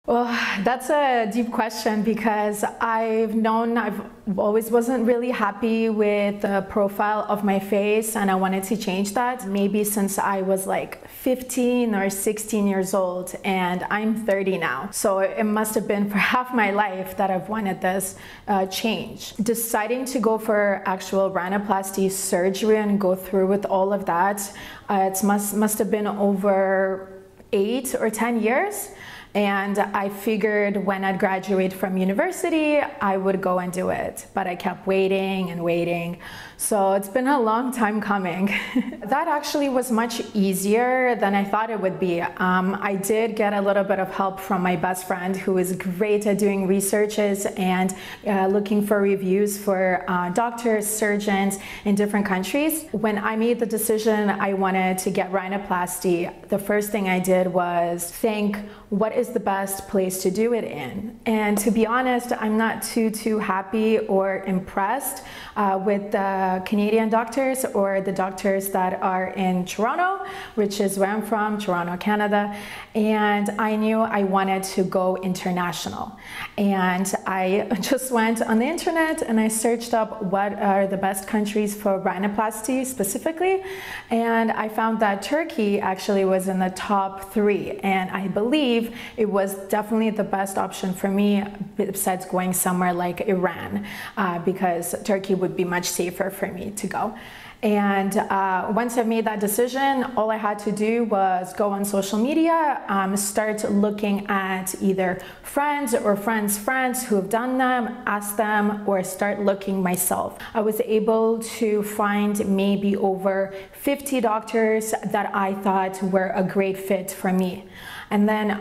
Well, that's a deep question because I've always wasn't really happy with the profile of my face, and I wanted to change that maybe since I was like 15 or 16 years old, and I'm 30 now. So it must have been for half my life that I've wanted this change. Deciding to go for actual rhinoplasty surgery and go through with all of that, it must have been over 8 or 10 years. And I figured when I'd graduate from university, I would go and do it. But I kept waiting and waiting. So it's been a long time coming. That actually was much easier than I thought it would be. I did get a little bit of help from my best friend, who is great at doing researches and looking for reviews for doctors, surgeons in different countries. When I made the decision I wanted to get rhinoplasty, the first thing I did was think, what is the best place to do it in? And to be honest, I'm not too happy or impressed with the Canadian doctors or the doctors that are in Toronto, which is where I'm from, Toronto, Canada. And I knew I wanted to go international. And I just went on the internet and I searched up what are the best countries for rhinoplasty specifically. And I found that Turkey actually was in the top 3. And I believe it was definitely the best option for me besides going somewhere like Iran, because Turkey would be much safer for me to go. And once I made that decision, all I had to do was go on social media, start looking at either friends or friends' friends who have done them, ask them, or start looking myself. I was able to find maybe over 50 doctors that I thought were a great fit for me. And then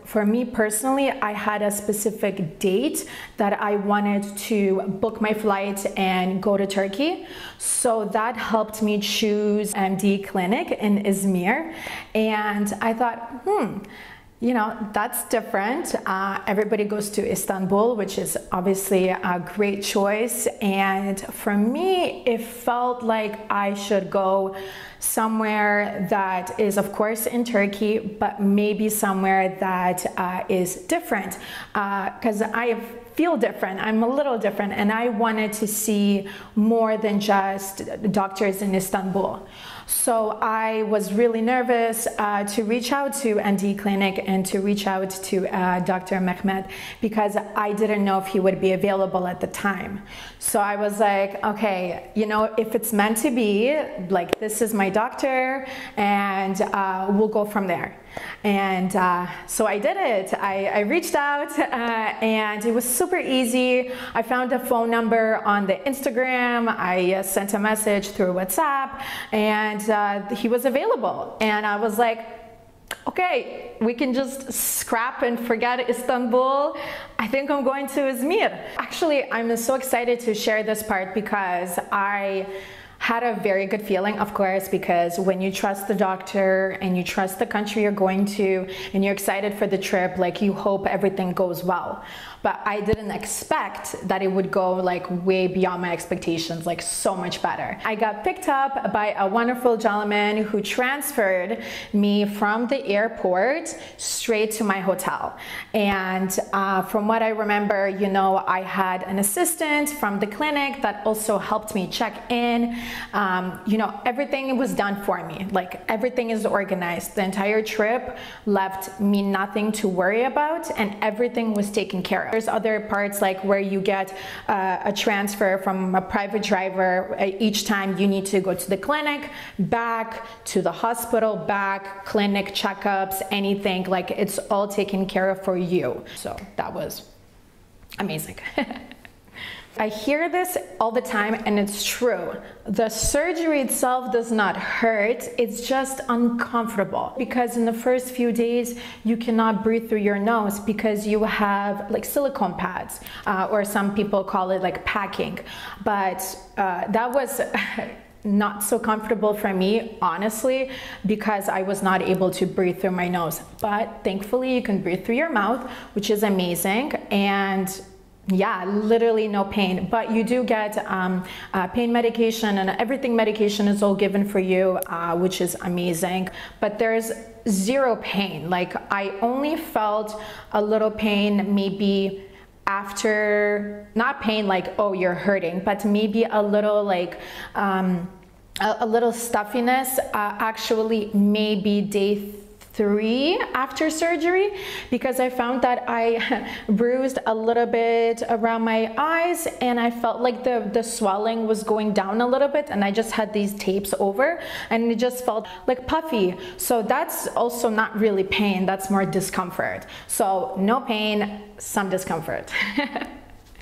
for me personally, I had a specific date that I wanted to book my flight and go to Turkey. So that helped me choose MD clinic in Izmir. And I thought, you know, that's different. Everybody goes to Istanbul, which is obviously a great choice. And for me, it felt like I should go somewhere that is, of course, in Turkey, but maybe somewhere that is different. Because I feel different, I'm a little different, and I wanted to see more than just doctors in Istanbul. So I was really nervous to reach out to ND Clinic and to reach out to Dr. Mehmet, because I didn't know if he would be available at the time. So I was like, okay, you know, if it's meant to be, like, this is my doctor, and we'll go from there. And so I did it. I reached out and it was super easy. I found a phone number on the Instagram. I sent a message through WhatsApp, and he was available. And I was like, okay, we can just scrap and forget Istanbul. I think I'm going to Izmir. Actually, I'm so excited to share this part because I had a very good feeling, of course, because when you trust the doctor and you trust the country you're going to and you're excited for the trip, like, you hope everything goes well. But I didn't expect that it would go like way beyond my expectations, like so much better. I got picked up by a wonderful gentleman who transferred me from the airport straight to my hotel. And from what I remember, you know, I had an assistant from the clinic that also helped me check in. You know, everything was done for me. Like, everything is organized. The entire trip left me nothing to worry about, and everything was taken care of. There's other parts like where you get a transfer from a private driver. Each time you need to go to the clinic, back to the hospital, back, clinic checkups, anything, like, it's all taken care of for you. So that was amazing. I hear this all the time, and it's true. The surgery itself does not hurt, it's just uncomfortable. Because in the first few days, you cannot breathe through your nose because you have like silicone pads, or some people call it like packing. But that was not so comfortable for me, honestly, because I was not able to breathe through my nose. But thankfully, you can breathe through your mouth, which is amazing. And Yeah, literally no pain, but you do get pain medication, and everything medication is all given for you, which is amazing, but there's zero pain. Like, I only felt a little pain maybe after, not pain like, oh, you're hurting, but maybe a little like a little stuffiness, actually maybe day 3 after surgery, because I found that I bruised a little bit around my eyes, and I felt like the swelling was going down a little bit, and I just had these tapes over, and it just felt like puffy. So that's also not really pain, that's more discomfort. So no pain, some discomfort.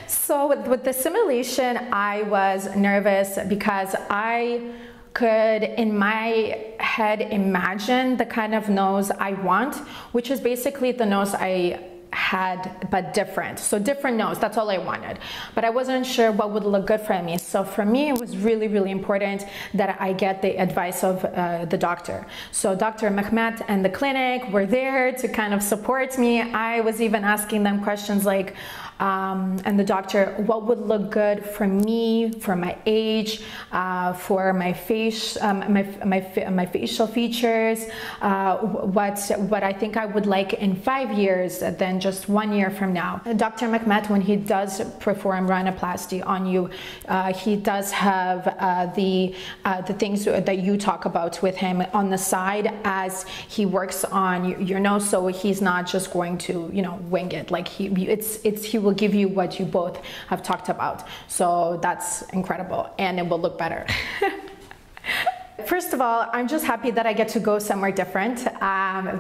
So with the simulation, I was nervous because I could in my head imagine the kind of nose I want, which is basically the nose I had but different. So different nose, that's all I wanted, but I wasn't sure what would look good for me. So for me, it was really, really important that I get the advice of the doctor. So Dr. Mehmet and the clinic were there to kind of support me. I was even asking them questions like, and the doctor, what would look good for me, for my age, for my face, my facial features, what I think I would like in 5 years than just 1 year from now. Dr. Mehmet, when he does perform rhinoplasty on you, he does have the things that you talk about with him on the side as he works on your nose. So he's not just going to, you know, wing it. Like he will give you what you both have talked about. So that's incredible, and it will look better. First of all, I'm just happy that I get to go somewhere different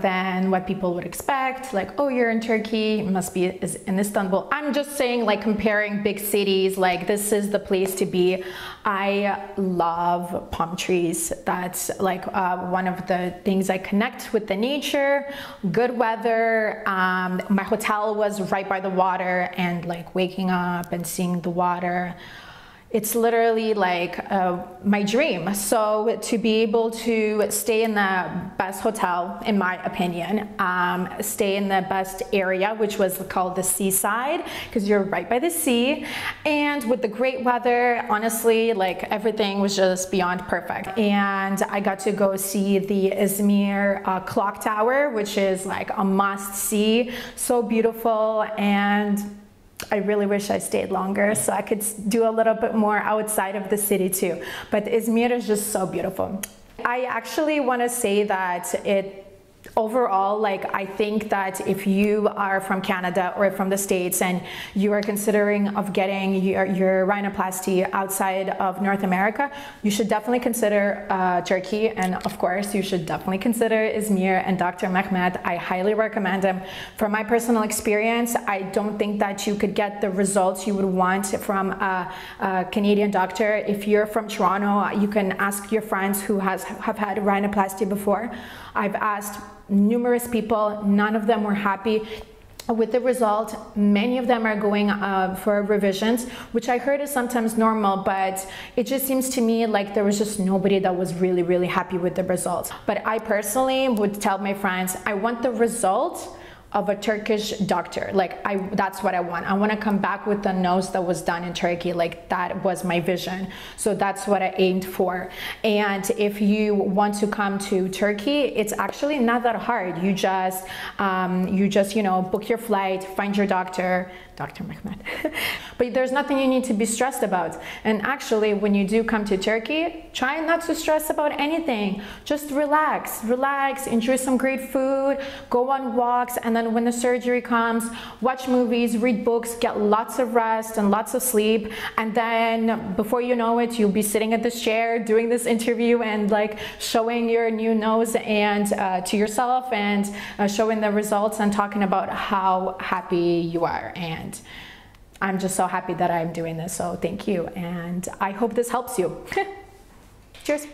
than what people would expect. Like, oh, you're in Turkey, it must be in Istanbul. I'm just saying, like, comparing big cities, like this is the place to be. I love palm trees. That's like one of the things I connect with the nature, good weather. My hotel was right by the water, and like waking up and seeing the water, it's literally like my dream. So to be able to stay in the best hotel, in my opinion, stay in the best area, which was called the seaside, because you're right by the sea, and with the great weather, honestly, like everything was just beyond perfect. And I got to go see the Izmir clock tower, which is like a must see, so beautiful. And I really wish I stayed longer so I could do a little bit more outside of the city too. But Izmir is just so beautiful. I actually want to say that overall, like, I think that if you are from Canada or from the States and you are considering of getting your rhinoplasty outside of North America, you should definitely consider Turkey, and of course you should definitely consider Izmir and Dr. Mehmet. I highly recommend him. From my personal experience, I don't think that you could get the results you would want from a Canadian doctor. If you're from Toronto, you can ask your friends who have had rhinoplasty before. I've asked numerous people, none of them were happy with the result. Many of them are going for revisions, which I heard is sometimes normal, but it just seems to me like there was just nobody that was really, really happy with the results. But I personally would tell my friends, I want the result of a Turkish doctor. Like, that's what I want. I want to come back with the nose that was done in Turkey. Like, that was my vision. So that's what I aimed for. And if you want to come to Turkey, it's actually not that hard. You just you know, book your flight, find your doctor, Dr. Mehmet. But there's nothing you need to be stressed about. And actually, when you do come to Turkey, try not to stress about anything. Just relax, enjoy some great food, go on walks, and then when the surgery comes, watch movies, read books, get lots of rest and lots of sleep. And then before you know it, you'll be sitting at this chair doing this interview and like showing your new nose and to yourself, and showing the results and talking about how happy you are. And I'm just so happy that I'm doing this, so thank you, and I hope this helps you. Cheers.